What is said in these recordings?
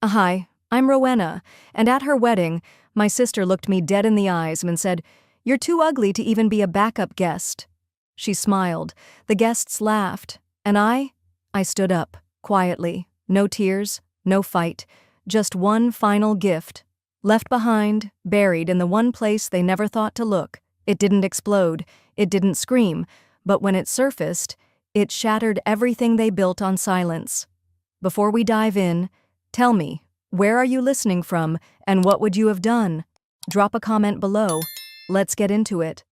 Hi, I'm Rowena, and at her wedding, my sister looked me dead in the eyes and said, "You're too ugly to even be a backup guest." She smiled, the guests laughed, and I stood up, quietly, no tears, no fight, just one final gift, left behind, buried in the one place they never thought to look. It didn't explode, it didn't scream, but when it surfaced, it shattered everything they built on silence. Before we dive in, tell me, where are you listening from, and what would you have done? Drop a comment below. Let's get into it.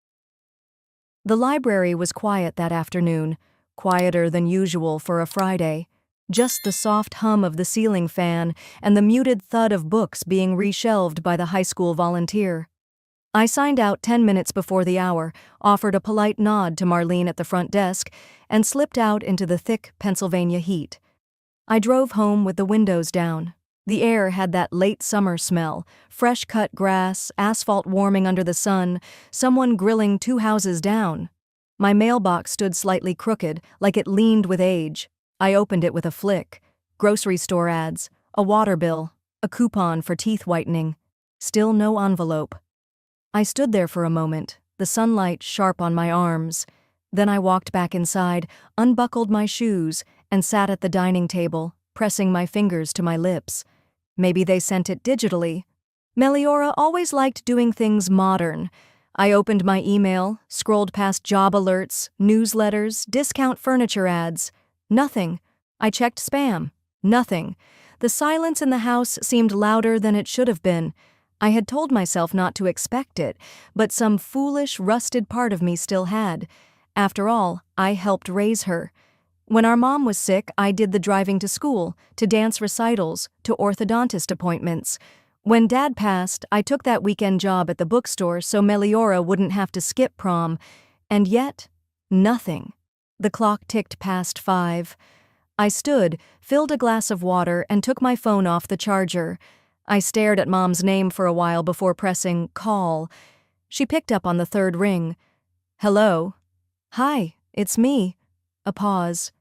The library was quiet that afternoon, quieter than usual for a Friday. Just the soft hum of the ceiling fan and the muted thud of books being reshelved by the high school volunteer. I signed out 10 minutes before the hour, offered a polite nod to Marlene at the front desk, and slipped out into the thick Pennsylvania heat. I drove home with the windows down. The air had that late summer smell, fresh-cut grass, asphalt warming under the sun, someone grilling 2 houses down. My mailbox stood slightly crooked, like it leaned with age. I opened it with a flick. Grocery store ads, a water bill, a coupon for teeth whitening. Still no envelope. I stood there for a moment, the sunlight sharp on my arms. Then I walked back inside, unbuckled my shoes, and sat at the dining table, pressing my fingers to my lips. Maybe they sent it digitally. Meliora always liked doing things modern. I opened my email, scrolled past job alerts, newsletters, discount furniture ads. Nothing. I checked spam. Nothing. The silence in the house seemed louder than it should have been. I had told myself not to expect it, but some foolish, rusted part of me still had. After all, I helped raise her. When our mom was sick, I did the driving to school, to dance recitals, to orthodontist appointments. When Dad passed, I took that weekend job at the bookstore so Meliora wouldn't have to skip prom. And yet, nothing. The clock ticked past 5. I stood, filled a glass of water, and took my phone off the charger. I stared at Mom's name for a while before pressing call. She picked up on the 3rd ring. "Hello." "Hi, it's me." A pause.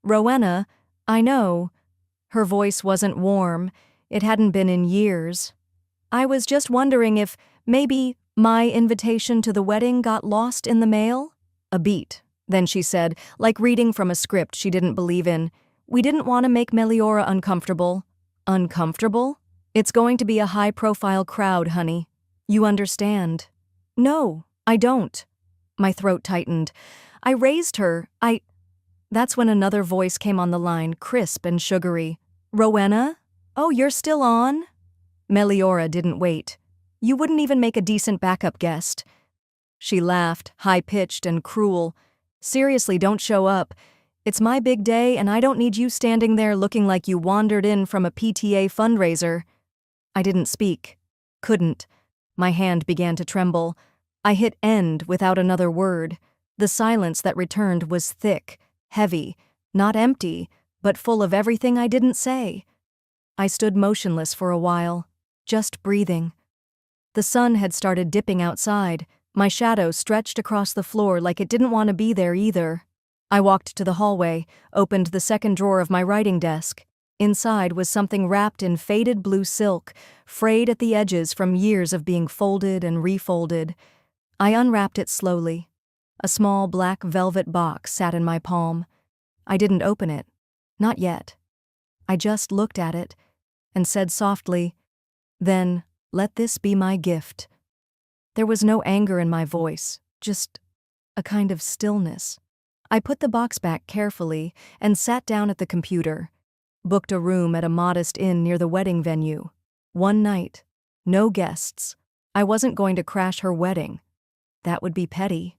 "Rowena, I know." Her voice wasn't warm. It hadn't been in years. "I was just wondering if, maybe, my invitation to the wedding got lost in the mail?" A beat. Then she said, like reading from a script she didn't believe in, "We didn't want to make Meliora uncomfortable." "Uncomfortable? It's going to be a high-profile crowd, honey. You understand." "No, I don't." My throat tightened. "I raised her. That's when another voice came on the line, crisp and sugary. "Rowena? Oh, you're still on?" Meliora didn't wait. "You wouldn't even make a decent backup guest." She laughed, high-pitched and cruel. "Seriously, don't show up. It's my big day and I don't need you standing there looking like you wandered in from a PTA fundraiser." I didn't speak. Couldn't. My hand began to tremble. I hit end without another word. The silence that returned was thick, heavy, not empty, but full of everything I didn't say. I stood motionless for a while, just breathing. The sun had started dipping outside. My shadow stretched across the floor like it didn't want to be there either. I walked to the hallway, opened the 2nd drawer of my writing desk. Inside was something wrapped in faded blue silk, frayed at the edges from years of being folded and refolded. I unwrapped it slowly. A small black velvet box sat in my palm. I didn't open it. Not yet. I just looked at it and said softly, "Then, let this be my gift." There was no anger in my voice, just a kind of stillness. I put the box back carefully and sat down at the computer. Booked a room at a modest inn near the wedding venue. One night. No guests. I wasn't going to crash her wedding. That would be petty.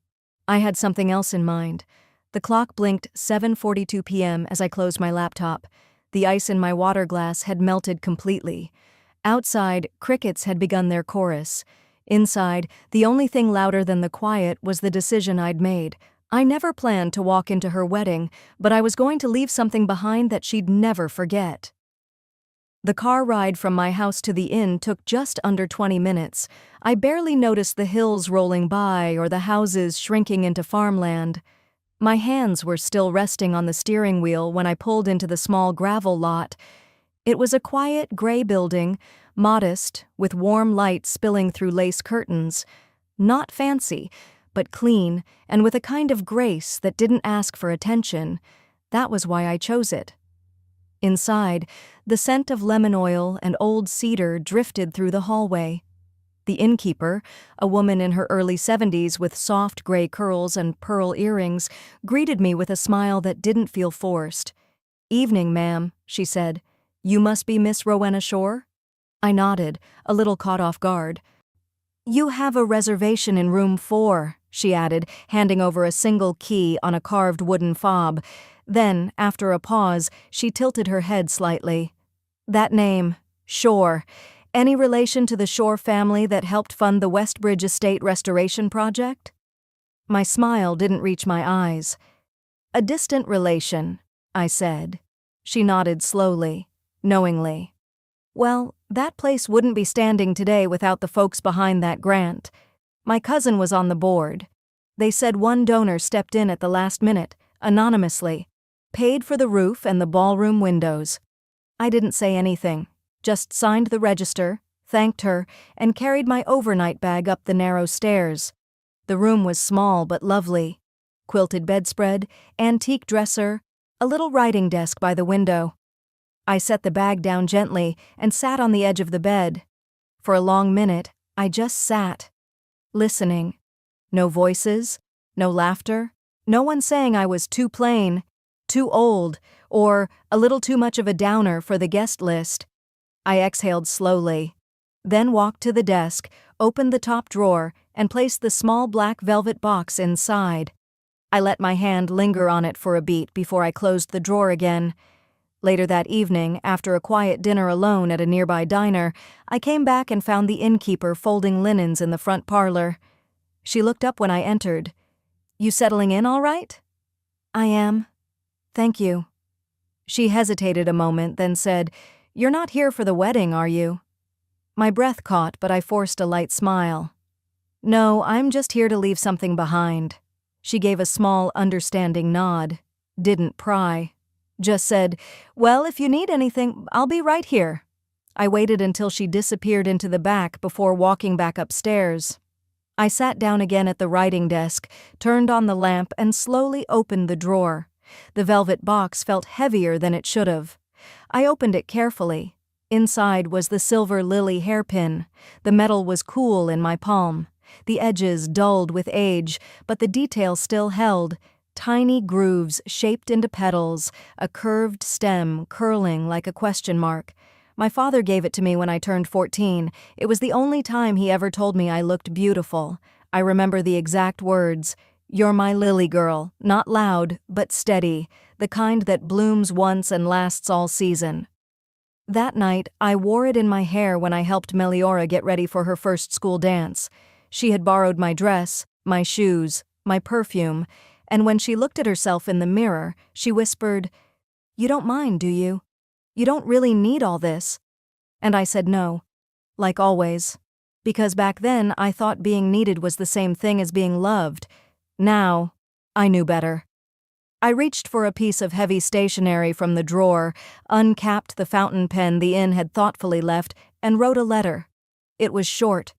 I had something else in mind. The clock blinked 7:42 p.m. as I closed my laptop. The ice in my water glass had melted completely. Outside, crickets had begun their chorus. Inside, the only thing louder than the quiet was the decision I'd made. I never planned to walk into her wedding, but I was going to leave something behind that she'd never forget. The car ride from my house to the inn took just under 20 minutes. I barely noticed the hills rolling by or the houses shrinking into farmland. My hands were still resting on the steering wheel when I pulled into the small gravel lot. It was a quiet, gray building, modest, with warm light spilling through lace curtains. Not fancy, but clean, and with a kind of grace that didn't ask for attention. That was why I chose it. Inside, the scent of lemon oil and old cedar drifted through the hallway. The innkeeper, a woman in her early 70s with soft gray curls and pearl earrings, greeted me with a smile that didn't feel forced. "Evening, ma'am," she said. "You must be Miss Rowena Shore?" I nodded, a little caught off guard. "You have a reservation in room 4, she added, handing over a single key on a carved wooden fob. Then, after a pause, she tilted her head slightly. "That name, Shore. Any relation to the Shore family that helped fund the Westbridge Estate restoration project?" My smile didn't reach my eyes. "A distant relation," I said. She nodded slowly, knowingly. "Well, that place wouldn't be standing today without the folks behind that grant. My cousin was on the board. They said one donor stepped in at the last minute, anonymously, paid for the roof and the ballroom windows. I didn't say anything, just signed the register, thanked her, and carried my overnight bag up the narrow stairs. The room was small but lovely. Quilted bedspread, antique dresser, a little writing desk by the window. I set the bag down gently and sat on the edge of the bed. For a long minute, I just sat, listening. No voices, no laughter, no one saying I was too plain, too old, or a little too much of a downer for the guest list. I exhaled slowly, then walked to the desk, opened the top drawer, and placed the small black velvet box inside. I let my hand linger on it for a beat before I closed the drawer again. Later that evening, after a quiet dinner alone at a nearby diner, I came back and found the innkeeper folding linens in the front parlor. She looked up when I entered. "You settling in all right?" "I am. Thank you." She hesitated a moment, then said, "You're not here for the wedding, are you?" My breath caught, but I forced a light smile. "No, I'm just here to leave something behind." She gave a small, understanding nod. Didn't pry. Just said, "Well, if you need anything, I'll be right here." I waited until she disappeared into the back before walking back upstairs. I sat down again at the writing desk, turned on the lamp, and slowly opened the drawer. The velvet box felt heavier than it should have. I opened it carefully. Inside was the silver lily hairpin. The metal was cool in my palm. The edges dulled with age, but the detail still held. Tiny grooves shaped into petals, a curved stem curling like a question mark. My father gave it to me when I turned 14. It was the only time he ever told me I looked beautiful. I remember the exact words, "You're my lily girl, not loud, but steady, the kind that blooms once and lasts all season." That night, I wore it in my hair when I helped Meliora get ready for her first school dance. She had borrowed my dress, my shoes, my perfume, and when she looked at herself in the mirror, she whispered, "You don't mind, do you? You don't really need all this." And I said no, like always, because back then I thought being needed was the same thing as being loved. Now, I knew better. I reached for a piece of heavy stationery from the drawer, uncapped the fountain pen the inn had thoughtfully left, and wrote a letter. It was short,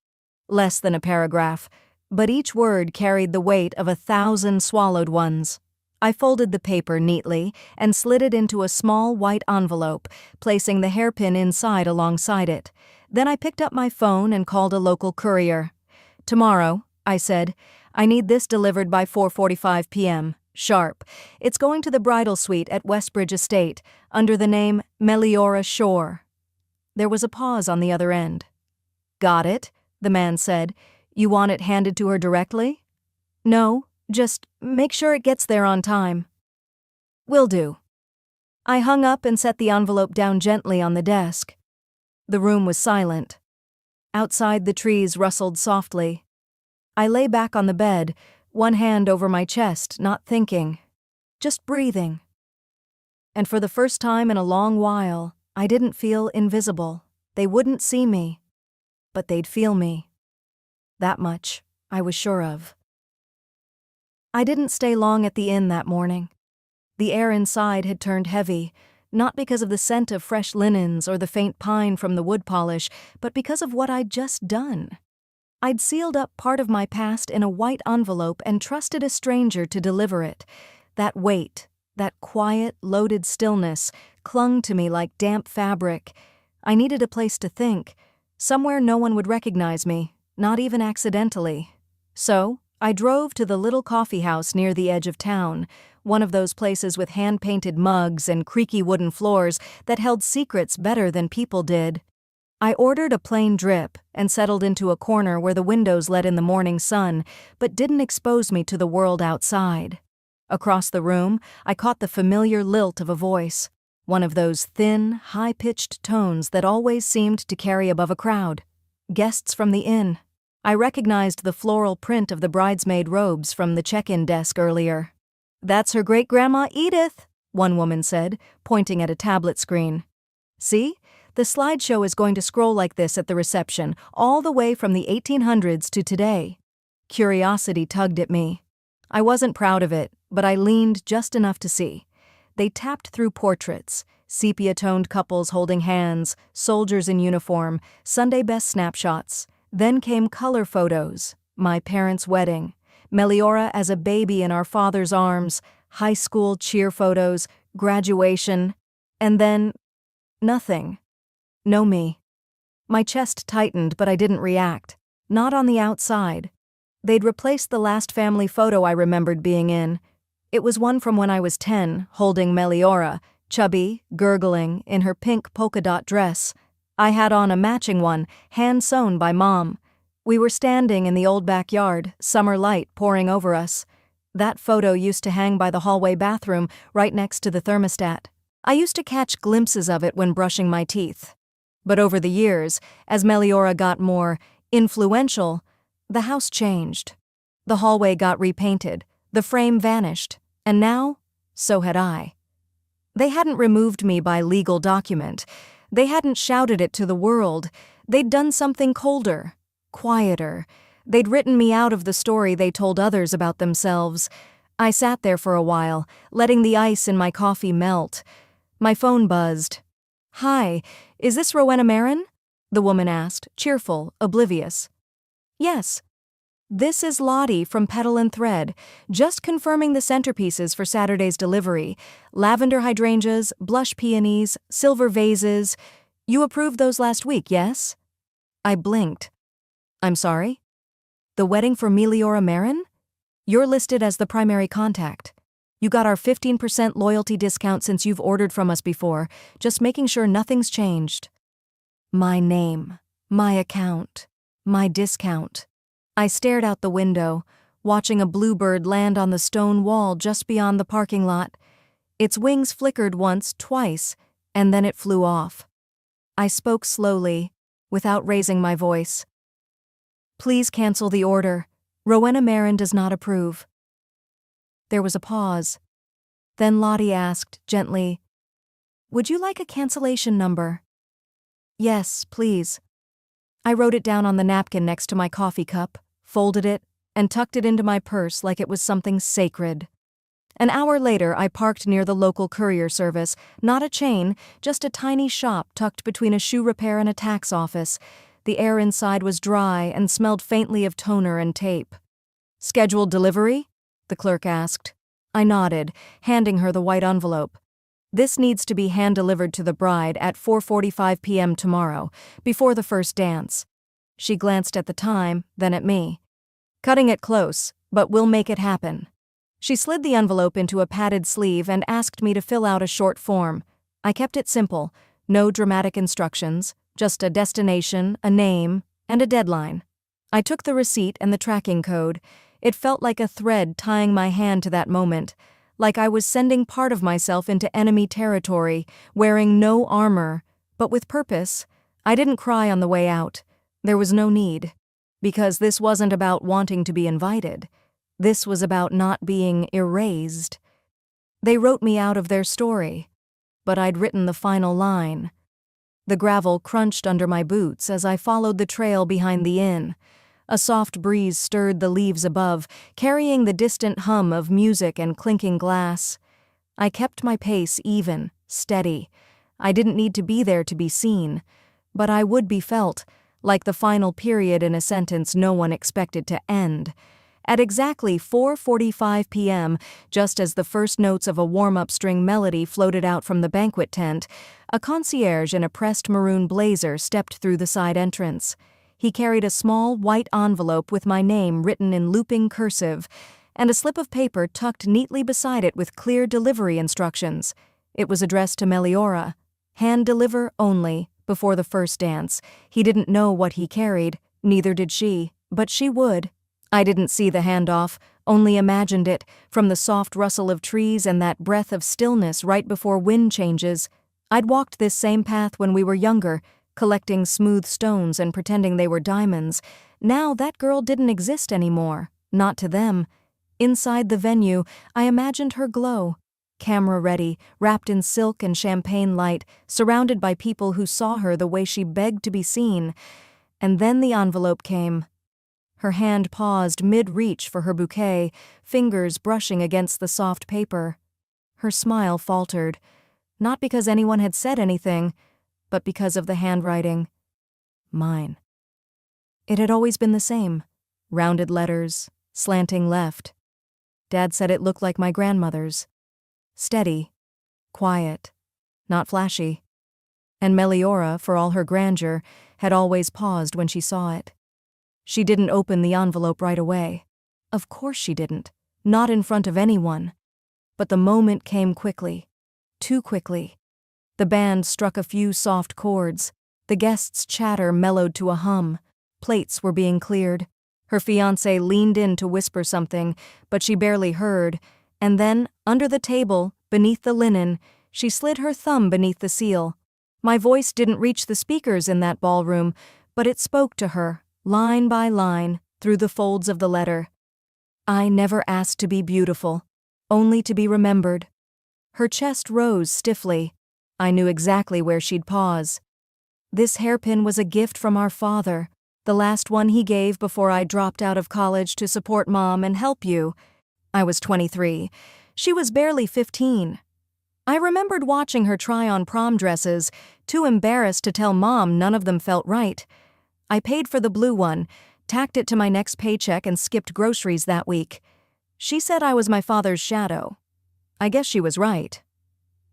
less than a paragraph, but each word carried the weight of 1,000 swallowed ones. I folded the paper neatly and slid it into a small white envelope, placing the hairpin inside alongside it. Then I picked up my phone and called a local courier. "Tomorrow," I said, "I need this delivered by 4:45 p.m., sharp. It's going to the bridal suite at Westbridge Estate, under the name Meliora Shore." There was a pause on the other end. "Got it," the man said. "You want it handed to her directly?" "No, just make sure it gets there on time." "Will do." I hung up and set the envelope down gently on the desk. The room was silent. Outside, the trees rustled softly. I lay back on the bed, one hand over my chest, not thinking, just breathing. And for the first time in a long while, I didn't feel invisible. They wouldn't see me, but they'd feel me. That much I was sure of. I didn't stay long at the inn that morning. The air inside had turned heavy. not because of the scent of fresh linens or the faint pine from the wood polish, but because of what I'd just done. I'd sealed up part of my past in a white envelope and trusted a stranger to deliver it. That weight, that quiet, loaded stillness, clung to me like damp fabric. I needed a place to think, somewhere no one would recognize me, not even accidentally. So, I drove to the little coffee house near the edge of town, one of those places with hand-painted mugs and creaky wooden floors that held secrets better than people did. I ordered a plain drip and settled into a corner where the windows let in the morning sun, but didn't expose me to the world outside. Across the room, I caught the familiar lilt of a voice, one of those thin, high-pitched tones that always seemed to carry above a crowd. Guests from the inn. I recognized the floral print of the bridesmaid robes from the check-in desk earlier. "That's her great-grandma Edith," one woman said, pointing at a tablet screen. "See? The slideshow is going to scroll like this at the reception, all the way from the 1800s to today." Curiosity tugged at me. I wasn't proud of it, but I leaned just enough to see. They tapped through portraits, sepia-toned couples holding hands, soldiers in uniform, Sunday best snapshots. Then came color photos, my parents' wedding, Meliora as a baby in our father's arms, high school cheer photos, graduation, and then nothing. No me. My chest tightened, but I didn't react. Not on the outside. They'd replaced the last family photo I remembered being in. It was one from when I was 10, holding Meliora, chubby, gurgling, in her pink polka dot dress. I had on a matching one, hand-sewn by Mom. We were standing in the old backyard, summer light pouring over us. That photo used to hang by the hallway bathroom, right next to the thermostat. I used to catch glimpses of it when brushing my teeth. But over the years, as Meliora got more influential, the house changed. The hallway got repainted, the frame vanished, and now, so had I. They hadn't removed me by legal document. They hadn't shouted it to the world. They'd done something colder, quieter. They'd written me out of the story they told others about themselves. I sat there for a while, letting the ice in my coffee melt. My phone buzzed. "Hi, is this Rowena Marin?" the woman asked, cheerful, oblivious. "Yes." "This is Lottie from Petal and Thread, just confirming the centerpieces for Saturday's delivery. Lavender hydrangeas, blush peonies, silver vases. You approved those last week, yes?" I blinked. "I'm sorry? The wedding for Meliora Marin? You're listed as the primary contact. You got our 15% loyalty discount since you've ordered from us before, just making sure nothing's changed." My name, my account, my discount. I stared out the window, watching a bluebird land on the stone wall just beyond the parking lot. Its wings flickered once, twice, and then it flew off. I spoke slowly, without raising my voice. "Please cancel the order. Rowena Marin does not approve." There was a pause. Then Lottie asked, gently, "Would you like a cancellation number?" "Yes, please." I wrote it down on the napkin next to my coffee cup, folded it, and tucked it into my purse like it was something sacred. An hour later, I parked near the local courier service, not a chain, just a tiny shop tucked between a shoe repair and a tax office. The air inside was dry and smelled faintly of toner and tape. "Scheduled delivery?" the clerk asked. I nodded, handing her the white envelope. "This needs to be hand-delivered to the bride at 4:45 p.m. tomorrow, before the first dance." She glanced at the time, then at me. "Cutting it close, but we'll make it happen." She slid the envelope into a padded sleeve and asked me to fill out a short form. I kept it simple, no dramatic instructions, just a destination, a name, and a deadline. I took the receipt and the tracking code. It felt like a thread tying my hand to that moment, like I was sending part of myself into enemy territory, wearing no armor, but with purpose. I didn't cry on the way out. There was no need. Because this wasn't about wanting to be invited. This was about not being erased. They wrote me out of their story, but I'd written the final line. The gravel crunched under my boots as I followed the trail behind the inn. A soft breeze stirred the leaves above, carrying the distant hum of music and clinking glass. I kept my pace even, steady. I didn't need to be there to be seen, but I would be felt, like the final period in a sentence no one expected to end. At exactly 4:45 p.m., just as the first notes of a warm-up string melody floated out from the banquet tent, a concierge in a pressed maroon blazer stepped through the side entrance. He carried a small white envelope with my name written in looping cursive, and a slip of paper tucked neatly beside it with clear delivery instructions. It was addressed to Meliora. Hand deliver only, before the first dance. He didn't know what he carried, neither did she, but she would. I didn't see the handoff, only imagined it, from the soft rustle of trees and that breath of stillness right before wind changes. I'd walked this same path when we were younger, collecting smooth stones and pretending they were diamonds. Now that girl didn't exist anymore, not to them. Inside the venue, I imagined her glow. Camera ready, wrapped in silk and champagne light, surrounded by people who saw her the way she begged to be seen. And then the envelope came. Her hand paused mid-reach for her bouquet, fingers brushing against the soft paper. Her smile faltered, not because anyone had said anything, but because of the handwriting. Mine. It had always been the same. Rounded letters, slanting left. Dad said it looked like my grandmother's. Steady, quiet, not flashy. And Meliora, for all her grandeur, had always paused when she saw it. She didn't open the envelope right away. Of course she didn't. Not in front of anyone. But the moment came quickly. Too quickly. The band struck a few soft chords. The guests' chatter mellowed to a hum. Plates were being cleared. Her fiancé leaned in to whisper something, but she barely heard. And then, under the table, beneath the linen, she slid her thumb beneath the seal. My voice didn't reach the speakers in that ballroom, but it spoke to her, line by line, through the folds of the letter. I never asked to be beautiful, only to be remembered. Her chest rose stiffly. I knew exactly where she'd pause. This hairpin was a gift from our father, the last one he gave before I dropped out of college to support Mom and help you. I was 23. She was barely 15. I remembered watching her try on prom dresses, too embarrassed to tell Mom none of them felt right. I paid for the blue one, tacked it to my next paycheck and skipped groceries that week. She said I was my father's shadow. I guess she was right.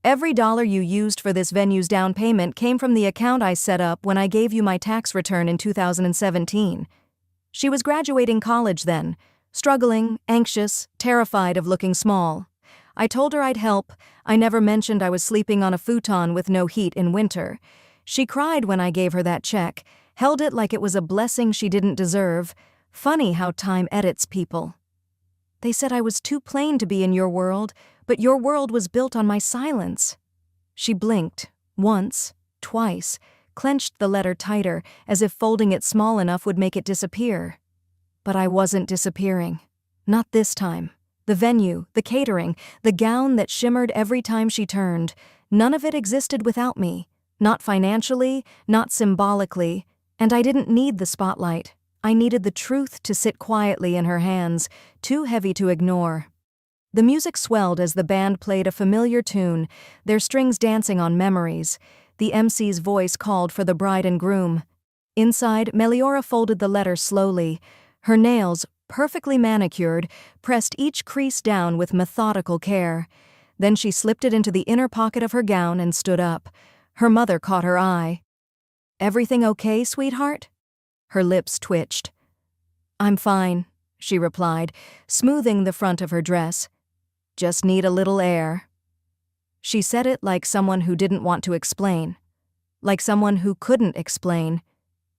Every dollar you used for this venue's down payment came from the account I set up when I gave you my tax return in 2017. She was graduating college then, struggling, anxious, terrified of looking small. I told her I'd help. I never mentioned I was sleeping on a futon with no heat in winter. She cried when I gave her that check, held it like it was a blessing she didn't deserve. Funny how time edits people. They said I was too plain to be in your world, but your world was built on my silence. She blinked, once, twice, clenched the letter tighter, as if folding it small enough would make it disappear. But I wasn't disappearing. Not this time. The venue, the catering, the gown that shimmered every time she turned, none of it existed without me. Not financially, not symbolically, and I didn't need the spotlight. I needed the truth to sit quietly in her hands, too heavy to ignore. The music swelled as the band played a familiar tune, their strings dancing on memories. The MC's voice called for the bride and groom. Inside, Meliora folded the letter slowly. Her nails, perfectly manicured, pressed each crease down with methodical care. Then she slipped it into the inner pocket of her gown and stood up. Her mother caught her eye. "Everything okay, sweetheart?" Her lips twitched. "I'm fine," she replied, smoothing the front of her dress. "Just need a little air." She said it like someone who didn't want to explain. Like someone who couldn't explain.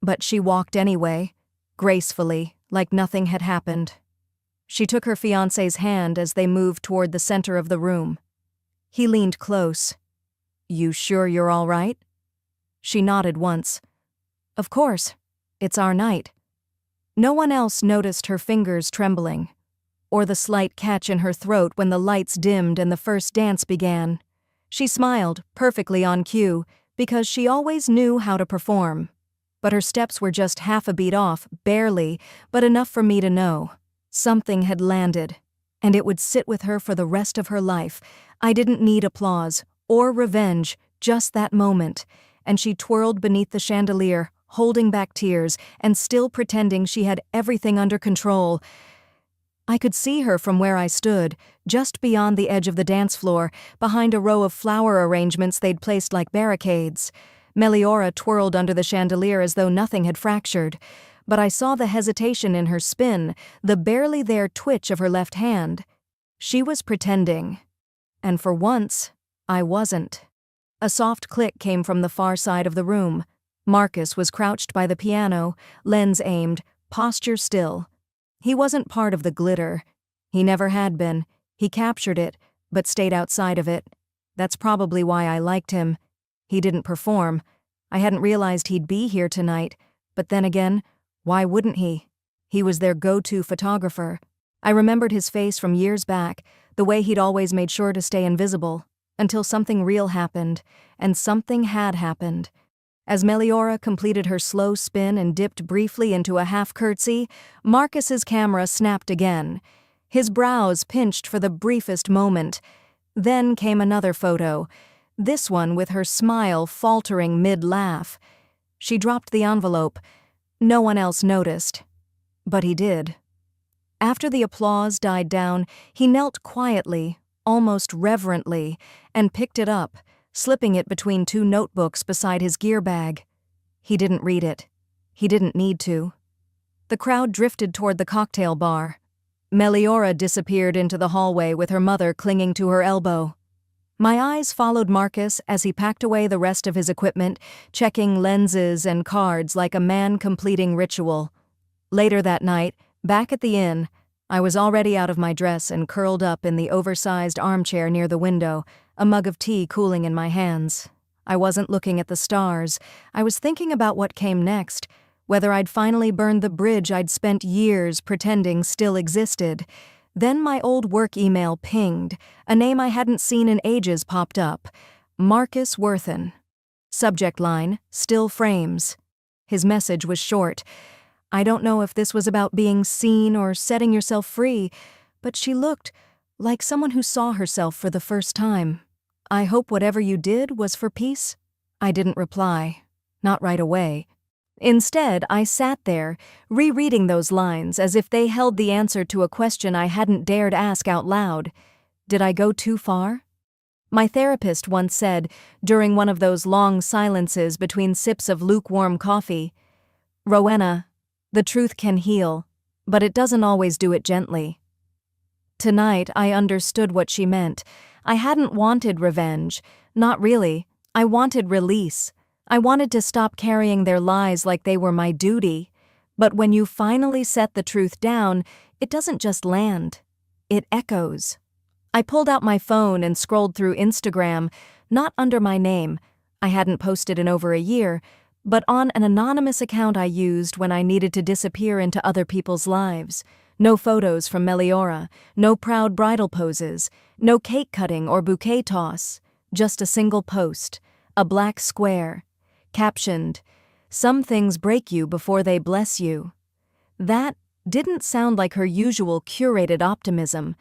But she walked anyway, gracefully, like nothing had happened. She took her fiancé's hand as they moved toward the center of the room. He leaned close. "You sure you're all right?" She nodded once. "Of course. It's our night." No one else noticed her fingers trembling, or the slight catch in her throat when the lights dimmed and the first dance began. She smiled, perfectly on cue, because she always knew how to perform. But her steps were just half a beat off, barely, but enough for me to know. Something had landed, and it would sit with her for the rest of her life. I didn't need applause, or revenge, just that moment, and she twirled beneath the chandelier, holding back tears and still pretending she had everything under control. I could see her from where I stood, just beyond the edge of the dance floor, behind a row of flower arrangements they'd placed like barricades. Meliora twirled under the chandelier as though nothing had fractured, but I saw the hesitation in her spin, the barely there twitch of her left hand. She was pretending. And for once, I wasn't. A soft click came from the far side of the room. Marcus was crouched by the piano, lens aimed, posture still. He wasn't part of the glitter. He never had been. He captured it, but stayed outside of it. That's probably why I liked him. He didn't perform. I hadn't realized he'd be here tonight, but then again, why wouldn't he? He was their go-to photographer. I remembered his face from years back, the way he'd always made sure to stay invisible, until something real happened, and something had happened. As Meliora completed her slow spin and dipped briefly into a half-curtsy, Marcus's camera snapped again. His brows pinched for the briefest moment. Then came another photo, this one with her smile faltering mid-laugh. She dropped the envelope. No one else noticed. But he did. After the applause died down, he knelt quietly, almost reverently, and picked it up, slipping it between two notebooks beside his gear bag. He didn't read it. He didn't need to. The crowd drifted toward the cocktail bar. Meliora disappeared into the hallway with her mother clinging to her elbow. My eyes followed Marcus as he packed away the rest of his equipment, checking lenses and cards like a man completing ritual. Later that night, back at the inn, I was already out of my dress and curled up in the oversized armchair near the window, a mug of tea cooling in my hands. I wasn't looking at the stars. I was thinking about what came next, whether I'd finally burned the bridge I'd spent years pretending still existed. Then my old work email pinged. A name I hadn't seen in ages popped up. Marcus Worthen. Subject line, still frames. His message was short. I don't know if this was about being seen or setting yourself free, but she looked like someone who saw herself for the first time. I hope whatever you did was for peace. I didn't reply. Not right away. Instead, I sat there, rereading those lines as if they held the answer to a question I hadn't dared ask out loud. Did I go too far? My therapist once said, during one of those long silences between sips of lukewarm coffee, "Rowena, the truth can heal, but it doesn't always do it gently." Tonight, I understood what she meant. I hadn't wanted revenge. Not really. I wanted release. I wanted to stop carrying their lies like they were my duty. But when you finally set the truth down, it doesn't just land. It echoes. I pulled out my phone and scrolled through Instagram, not under my name. I hadn't posted in over a year, but on an anonymous account I used when I needed to disappear into other people's lives. No photos from Meliora, no proud bridal poses, no cake cutting or bouquet toss, just a single post, a black square, captioned, "Some things break you before they bless you." That didn't sound like her usual curated optimism.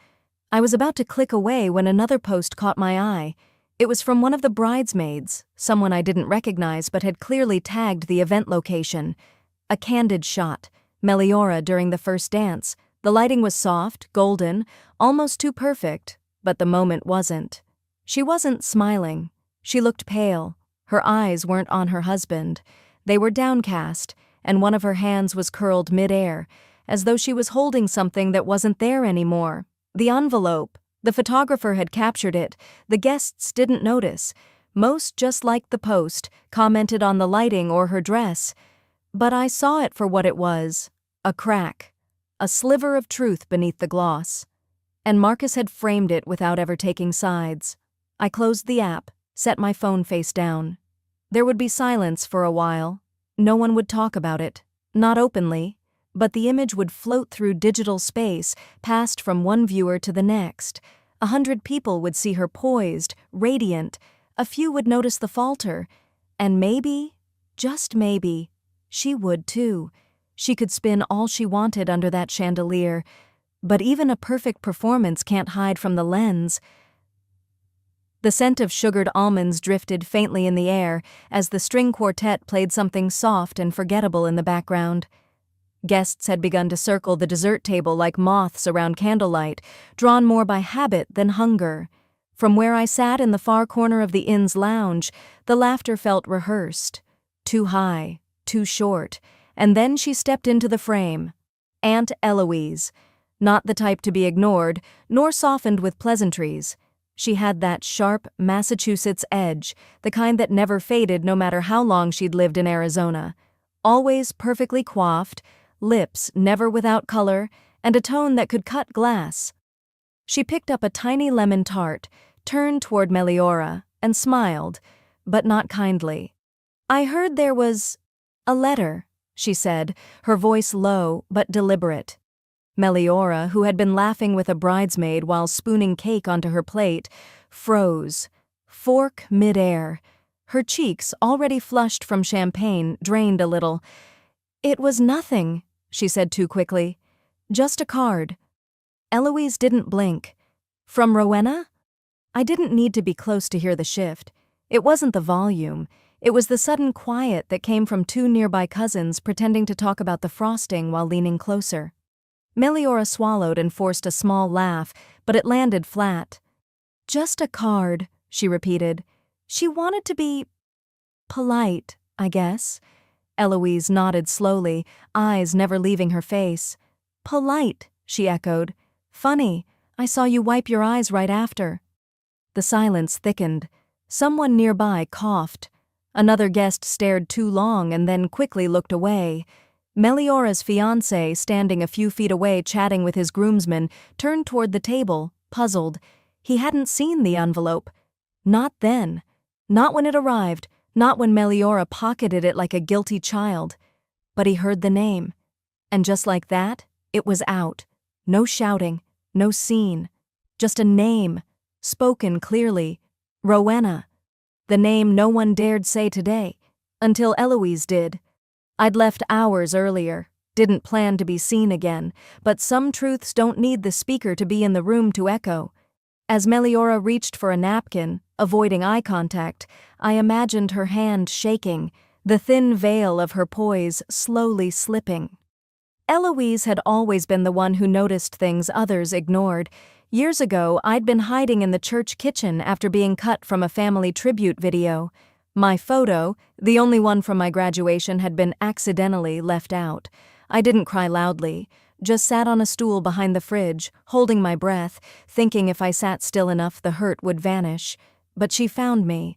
I was about to click away when another post caught my eye. It was from one of the bridesmaids, someone I didn't recognize but had clearly tagged the event location. A candid shot, Meliora during the first dance. The lighting was soft, golden, almost too perfect, but the moment wasn't. She wasn't smiling. She looked pale. Her eyes weren't on her husband. They were downcast, and one of her hands was curled mid-air, as though she was holding something that wasn't there anymore. The envelope. The photographer had captured it. The guests didn't notice. Most just liked the post, commented on the lighting or her dress. But I saw it for what it was, a crack, a sliver of truth beneath the gloss. And Marcus had framed it without ever taking sides. I closed the app, set my phone face down. There would be silence for a while. No one would talk about it, not openly, but the image would float through digital space, passed from one viewer to the next. 100 people would see her poised, radiant. A few would notice the falter. And maybe, just maybe, she would too. She could spin all she wanted under that chandelier. But even a perfect performance can't hide from the lens. The The scent of sugared almonds drifted faintly in the air as the string quartet played something soft and forgettable in the background. Guests had begun to circle the dessert table like moths around candlelight, drawn more by habit than hunger. From where I sat in the far corner of the inn's lounge, the laughter felt rehearsed. Too high, too short, and then she stepped into the frame. Aunt Eloise. Not the type to be ignored, nor softened with pleasantries. She had that sharp Massachusetts edge, the kind that never faded no matter how long she'd lived in Arizona. Always perfectly coiffed, lips never without color, and a tone that could cut glass. She picked up a tiny lemon tart, turned toward Meliora, and smiled, but not kindly. "I heard there was a letter," she said, her voice low but deliberate. Meliora, who had been laughing with a bridesmaid while spooning cake onto her plate, froze, fork midair. Her cheeks, already flushed from champagne, drained a little. "It was nothing," she said too quickly. "Just a card." Eloise didn't blink. "From Rowena?" I didn't need to be close to hear the shift. It wasn't the volume. It was the sudden quiet that came from two nearby cousins pretending to talk about the frosting while leaning closer. Meliora swallowed and forced a small laugh, but it landed flat. "Just a card," she repeated. "She wanted to be polite, I guess." Eloise nodded slowly, eyes never leaving her face. "Polite," she echoed. "Funny, I saw you wipe your eyes right after." The silence thickened. Someone nearby coughed. Another guest stared too long and then quickly looked away. Meliora's fiancé, standing a few feet away chatting with his groomsmen, turned toward the table, puzzled. He hadn't seen the envelope. Not then. Not when it arrived. Not when Meliora pocketed it like a guilty child. But he heard the name. And just like that, it was out. No shouting. No scene. Just a name. Spoken clearly. Rowena. The name no one dared say today. Until Eloise did. I'd left hours earlier, didn't plan to be seen again, but some truths don't need the speaker to be in the room to echo. As Meliora reached for a napkin, avoiding eye contact, I imagined her hand shaking, the thin veil of her poise slowly slipping. Eloise had always been the one who noticed things others ignored. Years ago, I'd been hiding in the church kitchen after being cut from a family tribute video. My photo, the only one from my graduation, had been accidentally left out. I didn't cry loudly, just sat on a stool behind the fridge, holding my breath, thinking if I sat still enough the hurt would vanish. But she found me.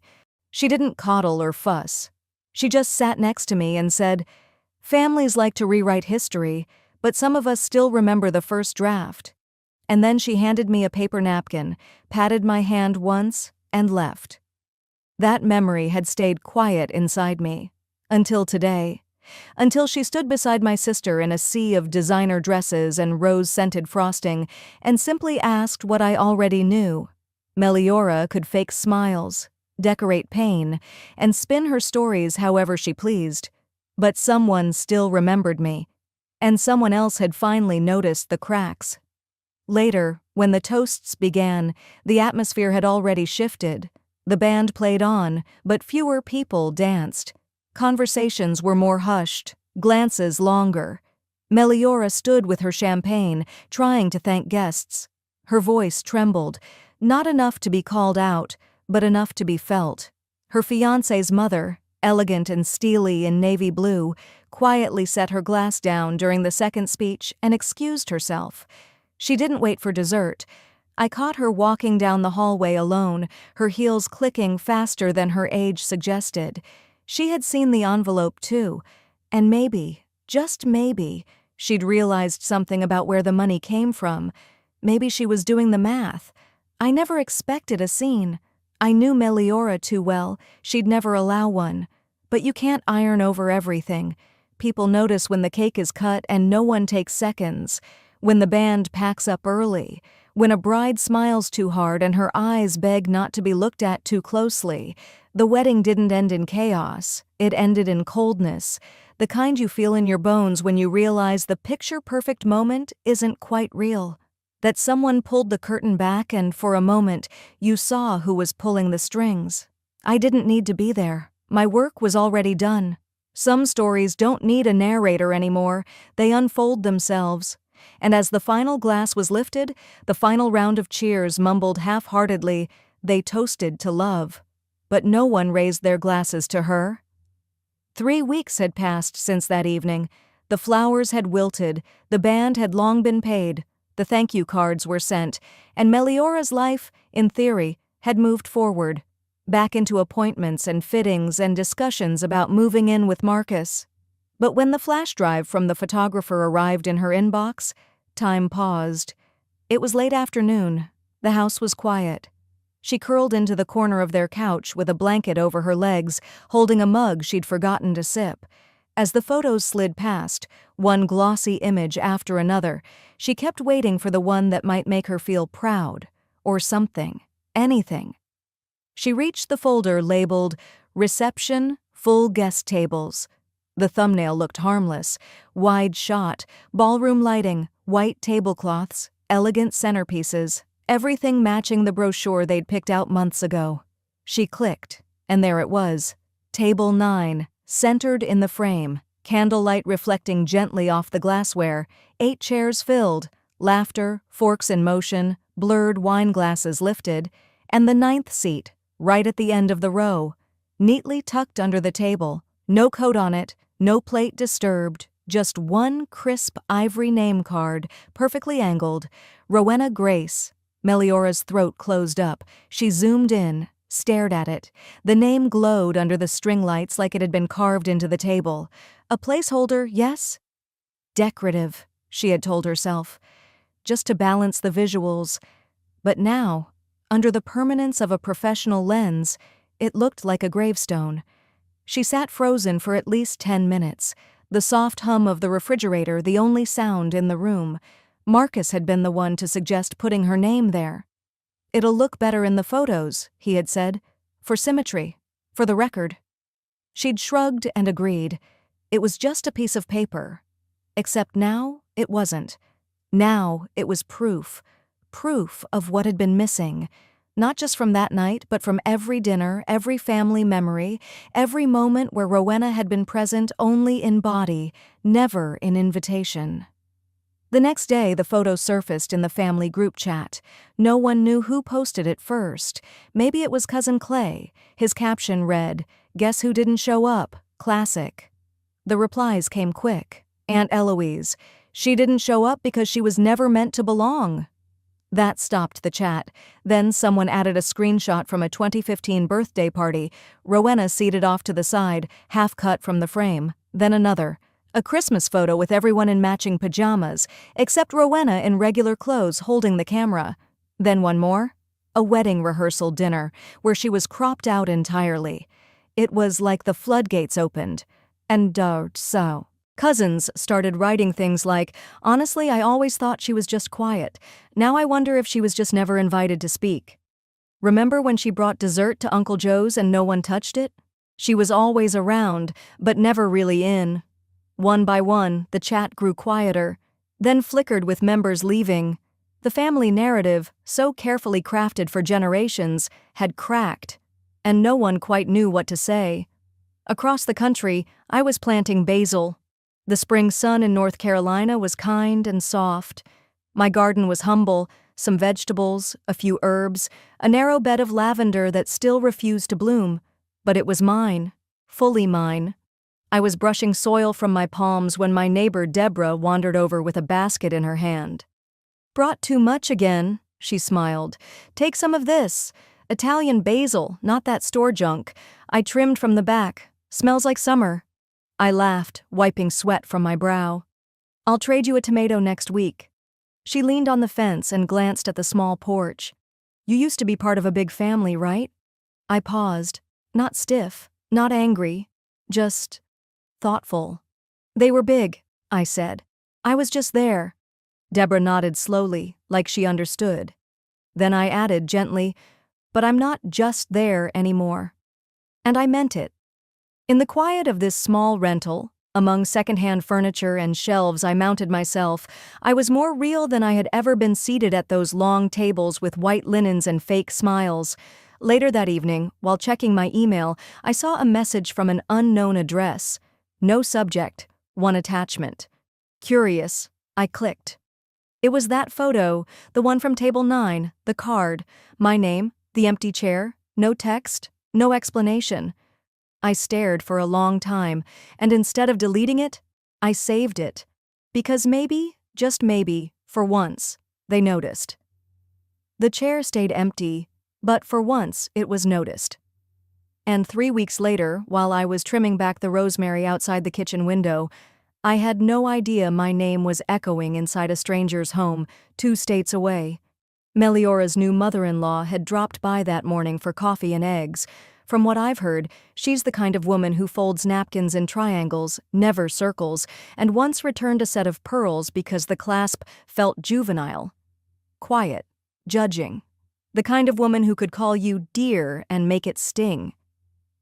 She didn't coddle or fuss. She just sat next to me and said, "Families like to rewrite history, but some of us still remember the first draft." And then she handed me a paper napkin, patted my hand once, and left. That memory had stayed quiet inside me. Until today. Until she stood beside my sister in a sea of designer dresses and rose-scented frosting and simply asked what I already knew. Meliora could fake smiles, decorate pain, and spin her stories however she pleased. But someone still remembered me. And someone else had finally noticed the cracks. Later, when the toasts began, the atmosphere had already shifted. The band played on, but fewer people danced. Conversations were more hushed, glances longer. Meliora stood with her champagne, trying to thank guests. Her voice trembled, not enough to be called out, but enough to be felt. Her fiancé's mother, elegant and steely in navy blue, quietly set her glass down during the second speech and excused herself. She didn't wait for dessert. I caught her walking down the hallway alone, her heels clicking faster than her age suggested. She had seen the envelope too, and maybe, just maybe, she'd realized something about where the money came from. Maybe she was doing the math. I never expected a scene. I knew Meliora too well, she'd never allow one. But you can't iron over everything. People notice when the cake is cut and no one takes seconds. When the band packs up early. When a bride smiles too hard and her eyes beg not to be looked at too closely. The wedding didn't end in chaos. It ended in coldness. The kind you feel in your bones when you realize the picture-perfect moment isn't quite real. That someone pulled the curtain back and for a moment you saw who was pulling the strings. I didn't need to be there. My work was already done. Some stories don't need a narrator anymore, they unfold themselves. And as the final glass was lifted, the final round of cheers mumbled half-heartedly, they toasted to love. But no one raised their glasses to her. 3 weeks had passed since that evening. The flowers had wilted, the band had long been paid, the thank you cards were sent, and Meliora's life, in theory, had moved forward, back into appointments and fittings and discussions about moving in with Marcus. But when the flash drive from the photographer arrived in her inbox, time paused. It was late afternoon. The house was quiet. She curled into the corner of their couch with a blanket over her legs, holding a mug she'd forgotten to sip. As the photos slid past, one glossy image after another, she kept waiting for the one that might make her feel proud, or something, anything. She reached the folder labeled Reception, Full Guest Tables. The thumbnail looked harmless, wide shot, ballroom lighting, white tablecloths, elegant centerpieces, everything matching the brochure they'd picked out months ago. She clicked, and there it was, Table 9, centered in the frame, candlelight reflecting gently off the glassware, 8 chairs filled, laughter, forks in motion, blurred wine glasses lifted, and the 9th seat, right at the end of the row, neatly tucked under the table, no coat on it, no plate disturbed, just one crisp ivory name card, perfectly angled, Rowena Grace. Meliora's throat closed up. She zoomed in, stared at it. The name glowed under the string lights like it had been carved into the table. A placeholder, yes? Decorative, she had told herself, just to balance the visuals. But now, under the permanence of a professional lens, it looked like a gravestone. She sat frozen for at least 10 minutes, the soft hum of the refrigerator the only sound in the room. Marcus had been the one to suggest putting her name there. "It'll look better in the photos," he had said, "for symmetry, for the record." She'd shrugged and agreed. It was just a piece of paper. Except now, it wasn't. Now, it was proof of what had been missing, not just from that night, but from every dinner, every family memory, every moment where Rowena had been present only in body, never in invitation. The next day, the photo surfaced in the family group chat. No one knew who posted it first. Maybe it was Cousin Clay. His caption read, "Guess who didn't show up? Classic." The replies came quick. Aunt Eloise. "She didn't show up because she was never meant to belong." That stopped the chat. Then someone added a screenshot from a 2015 birthday party, Rowena seated off to the side, half cut from the frame. Then another. A Christmas photo with everyone in matching pajamas, except Rowena in regular clothes holding the camera. Then one more. A wedding rehearsal dinner, where she was cropped out entirely. It was like the floodgates opened. And so. Cousins started writing things like, "Honestly, I always thought she was just quiet. Now I wonder if she was just never invited to speak. Remember when she brought dessert to Uncle Joe's and no one touched it? She was always around, but never really in." One by one, the chat grew quieter, then flickered with members leaving. The family narrative, so carefully crafted for generations, had cracked, and no one quite knew what to say. Across the country, I was planting basil. The spring sun in North Carolina was kind and soft. My garden was humble, some vegetables, a few herbs, a narrow bed of lavender that still refused to bloom, but it was mine, fully mine. I was brushing soil from my palms when my neighbor Deborah wandered over with a basket in her hand. "Brought too much again," she smiled. "Take some of this. Italian basil, not that store junk. I trimmed from the back. Smells like summer." I laughed, wiping sweat from my brow. "I'll trade you a tomato next week." She leaned on the fence and glanced at the small porch. "You used to be part of a big family, right?" I paused, not stiff, not angry, just thoughtful. "They were big," I said. "I was just there." Deborah nodded slowly, like she understood. Then I added gently, "But I'm not just there anymore." And I meant it. In the quiet of this small rental, Among secondhand furniture and shelves I mounted myself, I was more real than I had ever been seated at those long tables with white linens and fake smiles. Later that evening, while checking my email, I saw a message from an unknown address. No subject, one attachment. Curious, I clicked. It was that photo, the one from table 9, the card, my name, the empty chair, no text, no explanation. I stared for a long time, and instead of deleting it, I saved it. Because maybe, just maybe, for once, they noticed. The chair stayed empty, but for once it was noticed. And 3 weeks later, while I was trimming back the rosemary outside the kitchen window, I had no idea my name was echoing inside a stranger's home, 2 states away. Meliora's new mother-in-law had dropped by that morning for coffee and eggs. From what I've heard, she's the kind of woman who folds napkins in triangles, never circles, and once returned a set of pearls because the clasp felt juvenile. Quiet, judging. The kind of woman who could call you dear and make it sting.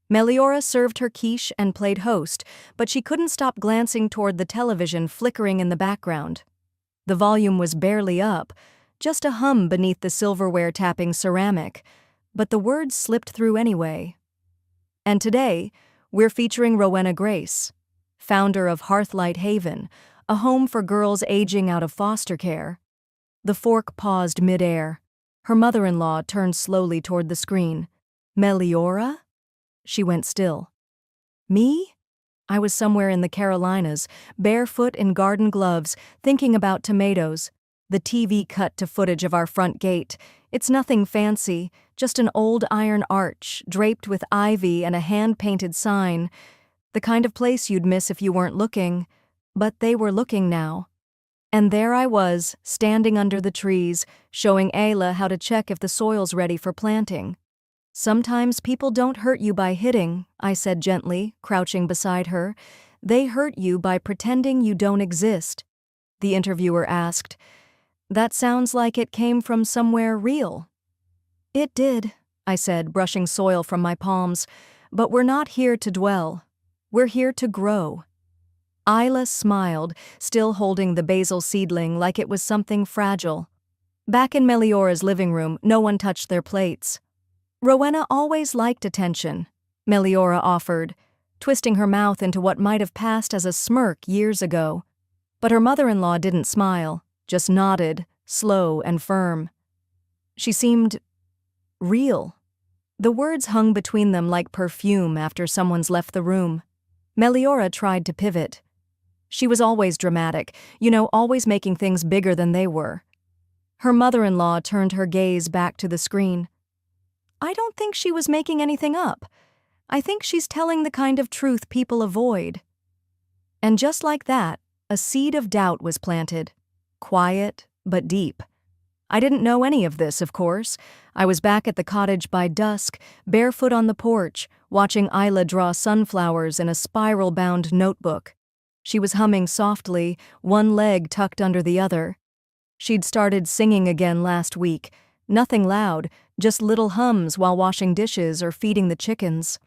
Meliora served her quiche and played host, but she couldn't stop glancing toward the television flickering in the background. The volume was barely up, just a hum beneath the silverware tapping ceramic, but the words slipped through anyway. And today, we're featuring Rowena Grace, founder of Hearthlight Haven, a home for girls aging out of foster care. The fork paused mid-air. Her mother-in-law turned slowly toward the screen. Meliora? She went still. Me? I was somewhere in the Carolinas, barefoot in garden gloves, thinking about tomatoes. The TV cut to footage of our front gate. It's nothing fancy, just an old iron arch, draped with ivy and a hand-painted sign. The kind of place you'd miss if you weren't looking. But they were looking now. And there I was, standing under the trees, showing Ayla how to check if the soil's ready for planting. Sometimes people don't hurt you by hitting, I said gently, crouching beside her. They hurt you by pretending you don't exist. The interviewer asked. That sounds like it came from somewhere real. It did, I said, brushing soil from my palms. But we're not here to dwell. We're here to grow. Ayla smiled, still holding the basil seedling like it was something fragile. Back in Meliora's living room, no one touched their plates. Rowena always liked attention, Meliora offered, twisting her mouth into what might have passed as a smirk years ago. But her mother-in-law didn't smile, just nodded, slow and firm. She seemed real. The words hung between them like perfume after someone's left the room. Meliora tried to pivot. She was always dramatic, always making things bigger than they were. Her mother-in-law turned her gaze back to the screen. I don't think she was making anything up. I think she's telling the kind of truth people avoid. And just like that, a seed of doubt was planted. Quiet, but deep. I didn't know any of this, of course. I was back at the cottage by dusk, barefoot on the porch, watching Ayla draw sunflowers in a spiral-bound notebook. She was humming softly, one leg tucked under the other. She'd started singing again last week. Nothing loud, just little hums while washing dishes or feeding the chickens.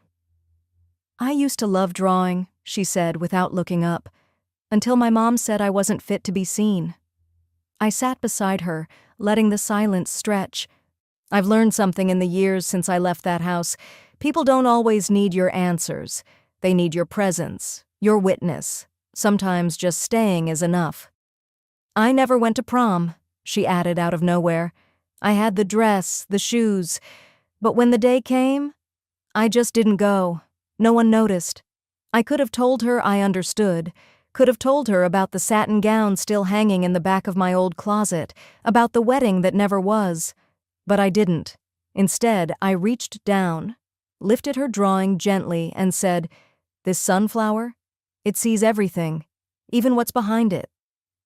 I used to love drawing, she said without looking up, until my mom said I wasn't fit to be seen. I sat beside her, letting the silence stretch. I've learned something in the years since I left that house. People don't always need your answers. They need your presence, your witness. Sometimes just staying is enough. I never went to prom, she added out of nowhere. I had the dress, the shoes, but when the day came, I just didn't go. No one noticed. I could have told her I understood, could have told her about the satin gown still hanging in the back of my old closet, about the wedding that never was. But I didn't. Instead, I reached down, lifted her drawing gently and said, "This sunflower? It sees everything, even what's behind it."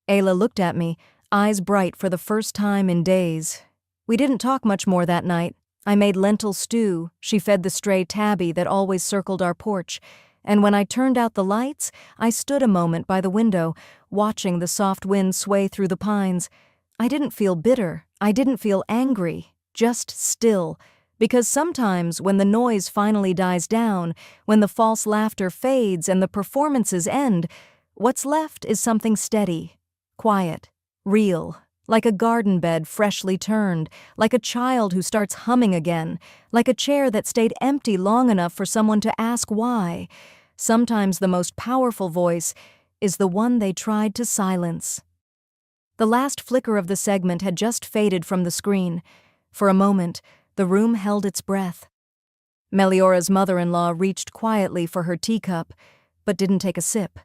Ayla looked at me, eyes bright for the first time in days. We didn't talk much more that night. I made lentil stew, she fed the stray tabby that always circled our porch, and when I turned out the lights, I stood a moment by the window, watching the soft wind sway through the pines. I didn't feel bitter, I didn't feel angry, just still, Because sometimes when the noise finally dies down, when the false laughter fades and the performances end, what's left is something steady, quiet, real, like a garden bed freshly turned, like a child who starts humming again, like a chair that stayed empty long enough for someone to ask why. Sometimes the most powerful voice is the one they tried to silence. The last flicker of the segment had just faded from the screen. For a moment, the room held its breath. Meliora's mother-in-law reached quietly for her teacup, but didn't take a sip.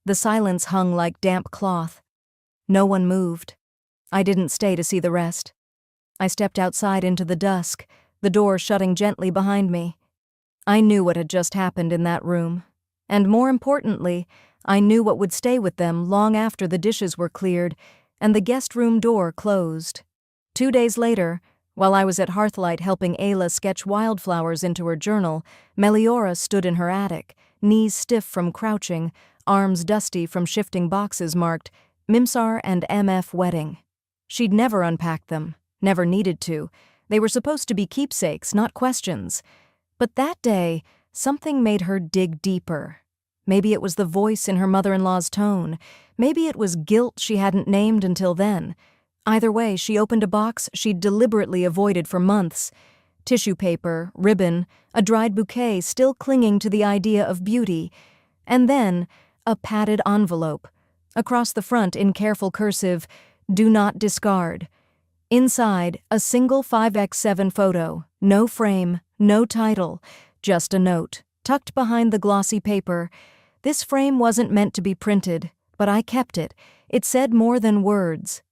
The silence hung like damp cloth. No one moved. I didn't stay to see the rest. I stepped outside into the dusk, the door shutting gently behind me. I knew what had just happened in that room. And more importantly, I knew what would stay with them long after the dishes were cleared and the guest room door closed. 2 days later, while I was at Hearthlight helping Ayla sketch wildflowers into her journal, Meliora stood in her attic, knees stiff from crouching, arms dusty from shifting boxes marked Mimsar and MF Wedding. She'd never unpacked them, never needed to. They were supposed to be keepsakes, not questions. But that day, something made her dig deeper. Maybe it was the voice in her mother-in-law's tone. Maybe it was guilt she hadn't named until then. Either way, she opened a box she'd deliberately avoided for months. Tissue paper, ribbon, a dried bouquet still clinging to the idea of beauty. And then, a padded envelope. Across the front, in careful cursive, "Do not discard." Inside, a single 5x7 photo, no frame, no title, just a note, tucked behind the glossy paper. This frame wasn't meant to be printed, but I kept it. It said more than words.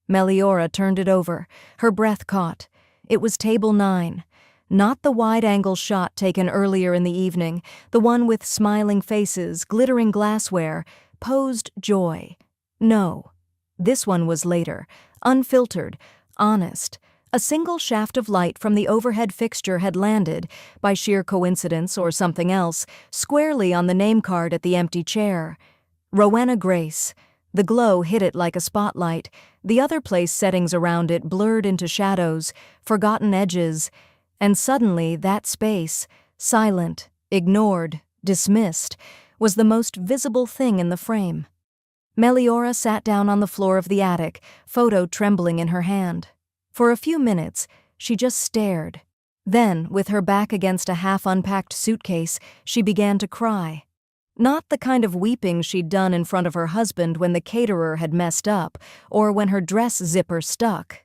Meliora turned it over, her breath caught. It was table 9. Not the wide-angle shot taken earlier in the evening, the one with smiling faces, glittering glassware, posed joy. No. This one was later, unfiltered, honest. A single shaft of light from the overhead fixture had landed, by sheer coincidence or something else, squarely on the name card at the empty chair. Rowena Grace. The glow hit it like a spotlight. The other place settings around it blurred into shadows, forgotten edges. And suddenly that space, silent, ignored, dismissed, was the most visible thing in the frame. Meliora sat down on the floor of the attic, photo trembling in her hand. For a few minutes, she just stared. Then, with her back against a half-unpacked suitcase, she began to cry. Not the kind of weeping she'd done in front of her husband when the caterer had messed up, or when her dress zipper stuck.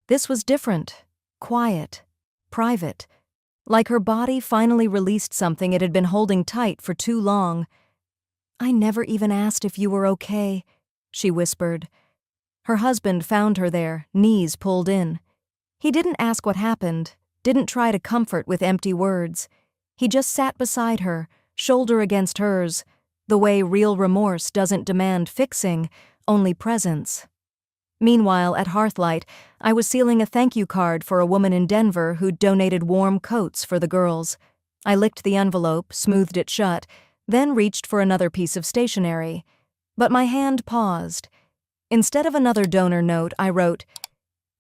This was different, quiet, private. Like her body finally released something it had been holding tight for too long. "I never even asked if you were okay," she whispered. Her husband found her there, knees pulled in. He didn't ask what happened, didn't try to comfort with empty words. He just sat beside her, shoulder against hers, the way real remorse doesn't demand fixing, only presence. Meanwhile, at Hearthlight, I was sealing a thank you card for a woman in Denver who'd donated warm coats for the girls. I licked the envelope, smoothed it shut, then reached for another piece of stationery. But my hand paused. Instead of another donor note, I wrote,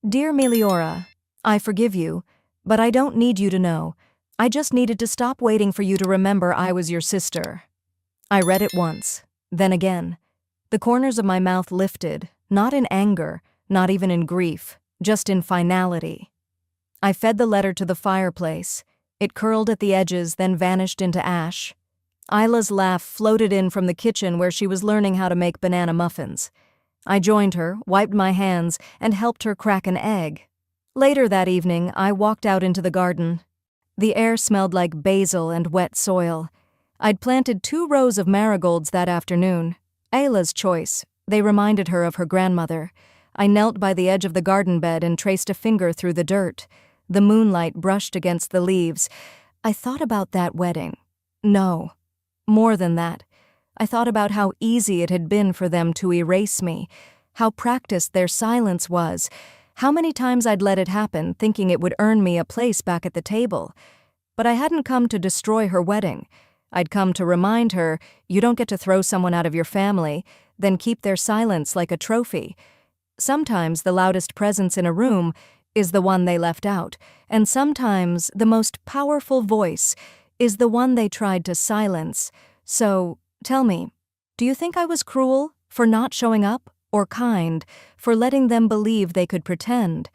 "Dear Meliora, I forgive you, but I don't need you to know. I just needed to stop waiting for you to remember I was your sister." I read it once, then again. The corners of my mouth lifted, not in anger, not even in grief, just in finality. I fed the letter to the fireplace. It curled at the edges, then vanished into ash. Isla's laugh floated in from the kitchen where she was learning how to make banana muffins. I joined her, wiped my hands, and helped her crack an egg. Later that evening, I walked out into the garden. The air smelled like basil and wet soil. I'd planted 2 rows of marigolds that afternoon. Ayla's choice. They reminded her of her grandmother. I knelt by the edge of the garden bed and traced a finger through the dirt. The moonlight brushed against the leaves. I thought about that wedding. No. More than that. I thought about how easy it had been for them to erase me, how practiced their silence was, how many times I'd let it happen, thinking it would earn me a place back at the table. But I hadn't come to destroy her wedding. I'd come to remind her, you don't get to throw someone out of your family, then keep their silence like a trophy. Sometimes the loudest presence in a room is the one they left out, and sometimes the most powerful voice is the one they tried to silence. So, tell me, do you think I was cruel for not showing up, or kind for letting them believe they could pretend?